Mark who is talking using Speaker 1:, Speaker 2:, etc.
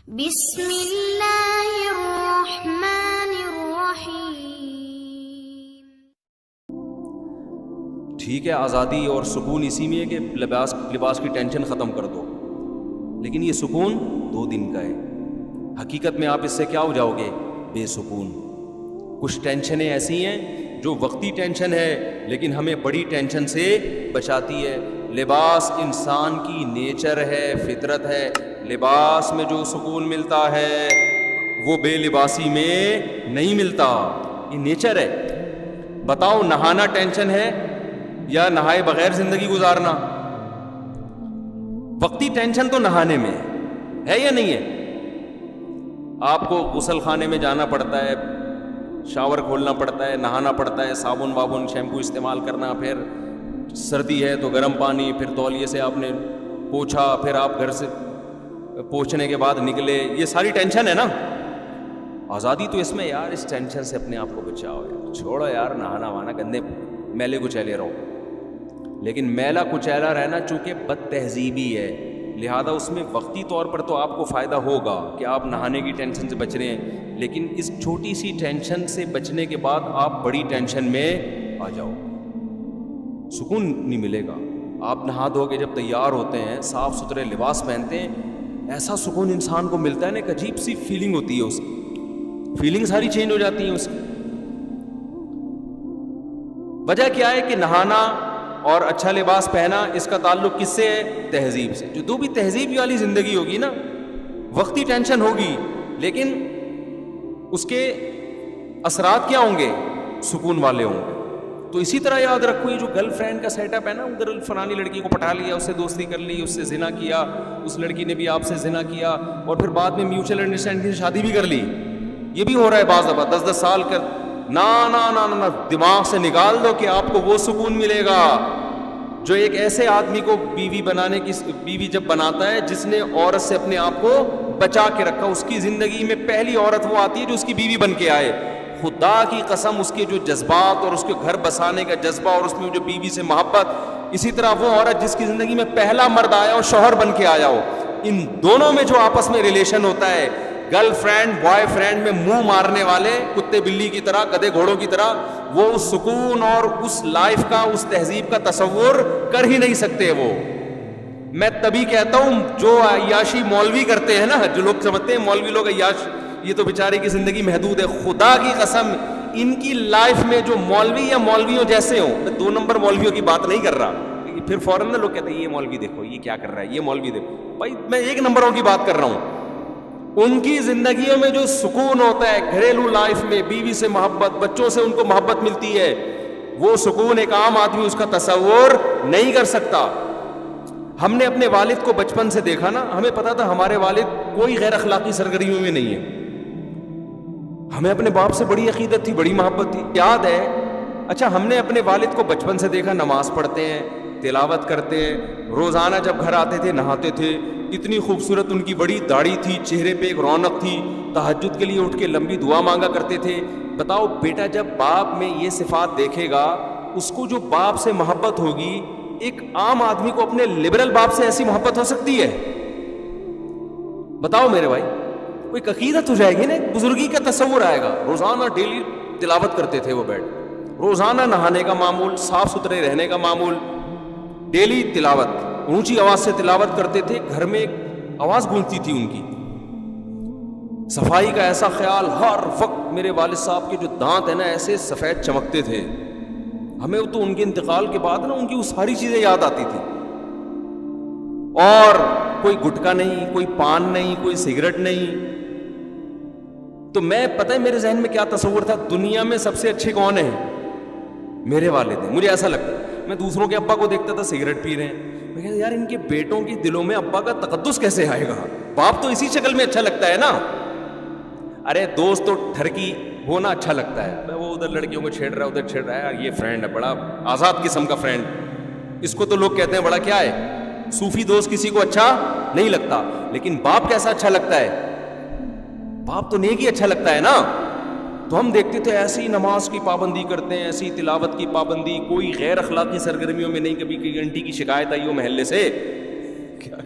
Speaker 1: بسم اللہ الرحمن الرحیم۔
Speaker 2: ٹھیک ہے، آزادی اور سکون اسی میں ہے کہ لباس کی ٹینشن ختم کر دو، لیکن یہ سکون 2 دن کا ہے۔ حقیقت میں آپ اس سے کیا ہو جاؤ گے؟ بے سکون۔ کچھ ٹینشنیں ایسی ہیں جو وقتی ٹینشن ہے لیکن ہمیں بڑی ٹینشن سے بچاتی ہے۔ لباس انسان کی نیچر ہے، فطرت ہے۔ لباس میں جو سکون ملتا ہے وہ بے لباسی میں نہیں ملتا، یہ نیچر ہے۔ بتاؤ، نہانا ٹینشن ہے یا نہائے بغیر زندگی گزارنا؟ وقتی ٹینشن تو نہانے میں ہے یا نہیں ہے؟ آپ کو غسل خانے میں جانا پڑتا ہے، شاور کھولنا پڑتا ہے، نہانا پڑتا ہے، صابن وابن شیمپو استعمال کرنا، پھر سردی ہے تو گرم پانی، پھر تولیے سے آپ نے پوچھا، پھر آپ گھر سے پوچھنے کے بعد نکلے، یہ ساری ٹینشن ہے نا۔ آزادی تو اس میں یار، اس ٹینشن سے اپنے آپ کو بچاؤ یار، چھوڑو یار نہانا وہانا، گندے میلے کچیلے رہو۔ لیکن میلا کچیلا رہنا چونکہ بد تہذیبی ہے، لہذا اس میں وقتی طور پر تو آپ کو فائدہ ہوگا کہ آپ نہانے کی ٹینشن سے بچ رہے ہیں، لیکن اس چھوٹی سی ٹینشن سے بچنے کے بعد آپ بڑی ٹینشن میں آ جاؤ، سکون نہیں ملے گا۔ آپ نہا دھو کے جب تیار ہوتے ہیں، صاف ستھرے لباس پہنتے ہیں، ایسا سکون انسان کو ملتا ہے نا، ایک عجیب سی فیلنگ ہوتی ہے، اس کی فیلنگ ساری چینج ہو جاتی ہیں اس کی۔ وجہ کیا ہے کہ نہانا اور اچھا لباس پہنا، اس کا تعلق کس سے ہے؟ تہذیب سے۔ جو بھی تہذیب والی زندگی ہوگی نا، وقتی ٹینشن ہوگی لیکن اس کے اثرات کیا ہوں گے؟ سکون والے ہوں گے۔ تو اسی طرح یاد رکھو، یہ جو گرل فرینڈ کا سیٹ اپ ہے نا، ادھر فلانی لڑکی کو پٹا لیا، اس سے دوستی کر لی، اس سے زنا کیا، اس لڑکی نے بھی آپ سے زنا کیا، اور پھر بعد میں میوچل انڈرسٹینڈنگ سے شادی بھی کر لی، یہ بھی ہو رہا ہے بعض دفعہ 10 سال کر۔ نا نا نا نا، دماغ سے نکال دو کہ آپ کو وہ سکون ملے گا جو ایک ایسے آدمی کو بیوی جب بناتا ہے جس نے عورت سے اپنے آپ کو بچا کے رکھا۔ اس کی زندگی میں پہلی عورت وہ آتی ہے جو اس کی بیوی بن کے آئے۔ خدا کی قسم، اس کے جو جذبات اور اس کے گھر بسانے کا جذبہ اور اس میں جو بیوی سے محبت، اسی طرح وہ عورت جس کی زندگی میں پہلا مرد آیا اور شوہر بن کے آیا ہو، ان دونوں میں جو آپس میں ریلیشن ہوتا ہے، گرل فرینڈ بوائے فرینڈ میں منہ مارنے والے کتے بلی کی طرح، گدھے گھوڑوں کی طرح، وہ اس سکون اور اس لائف کا، اس تہذیب کا تصور کر ہی نہیں سکتے۔ وہ میں تبھی کہتا ہوں، جو عیاشی مولوی کرتے ہیں نا، جو لوگ سمجھتے ہیں مولوی لوگ عیاش، یہ تو بیچارے کی زندگی محدود ہے، خدا کی قسم ان کی لائف میں جو مولوی یا مولویوں جیسے ہوں، میں 2 نمبر مولویوں کی بات نہیں کر رہا، پھر فوراً لوگ کہتے ہیں یہ مولوی دیکھو یہ کیا کر رہا ہے، یہ مولوی دیکھو، بھائی میں 1 نمبروں کی بات کر رہا ہوں۔ ان کی زندگیوں میں جو سکون ہوتا ہے، گھریلو لائف میں بیوی سے محبت، بچوں سے ان کو محبت ملتی ہے، وہ سکون ایک عام آدمی اس کا تصور نہیں کر سکتا۔ ہم نے اپنے والد کو بچپن سے دیکھا نا، ہمیں پتا تھا ہمارے والد کوئی غیر اخلاقی سرگرمیوں میں نہیں ہے، ہمیں اپنے باپ سے بڑی عقیدت تھی، بڑی محبت تھی، یاد ہے۔ اچھا، ہم نے اپنے والد کو بچپن سے دیکھا، نماز پڑھتے ہیں، تلاوت کرتے ہیں، روزانہ جب گھر آتے تھے نہاتے تھے، اتنی خوبصورت ان کی بڑی داڑھی تھی، چہرے پہ ایک رونق تھی، تہجد کے لیے اٹھ کے لمبی دعا مانگا کرتے تھے۔ بتاؤ بیٹا، جب باپ میں یہ صفات دیکھے گا، اس کو جو باپ سے محبت ہوگی، ایک عام آدمی کو اپنے لبرل باپ سے ایسی محبت ہو سکتی ہے؟ بتاؤ میرے بھائی، کوئی عقیدت ہو جائے گی نا، بزرگی کا تصور آئے گا۔ روزانہ ڈیلی تلاوت کرتے تھے وہ بیٹھ، روزانہ نہانے کا معمول، صاف ستھرے رہنے کا معمول، ڈیلی تلاوت، اونچی آواز سے تلاوت کرتے تھے، گھر میں ایک آواز گونجتی تھی ان کی، صفائی کا ایسا خیال ہر وقت۔ میرے والد صاحب کے جو دانت ہیں نا، ایسے سفید چمکتے تھے، ہمیں تو ان کے انتقال کے بعد نا ان کی وہ ساری چیزیں یاد آتی تھی۔ اور کوئی گٹکا نہیں، کوئی پان نہیں، کوئی سگریٹ نہیں۔ تو میں، پتہ ہے میرے ذہن میں کیا تصور تھا؟ دنیا میں سب سے اچھے کون ہیں؟ میرے والد ہیں، مجھے ایسا لگتا ہے۔ میں دوسروں کے ابا کو دیکھتا تھا سگریٹ پی رہے ہیں، میں کہتا یار ان کے بیٹوں کے دلوں میں ابا کا تقدس کیسے آئے گا؟ باپ تو اسی شکل میں اچھا لگتا ہے نا۔ ارے دوست تو ٹھرکی ہونا اچھا لگتا ہے، وہ ادھر لڑکیوں کو چھیڑ رہا ہے، ادھر چھیڑ رہا ہے، یار یہ فرینڈ ہے، بڑا آزاد قسم کا فرینڈ، اس کو تو لوگ کہتے ہیں بڑا کیا ہے، صوفی دوست کسی کو اچھا نہیں لگتا۔ لیکن باپ کیسا اچھا لگتا ہے؟ باپ تو نیک ہی اچھا لگتا ہے نا۔ تو ہم دیکھتے تھے ایسی نماز کی پابندی کرتے ہیں، ایسی تلاوت کی پابندی، کوئی غیر اخلاقی سرگرمیوں میں نہیں، کبھی کوئی گھنٹی کی شکایت آئی ہو محلے سے، کیا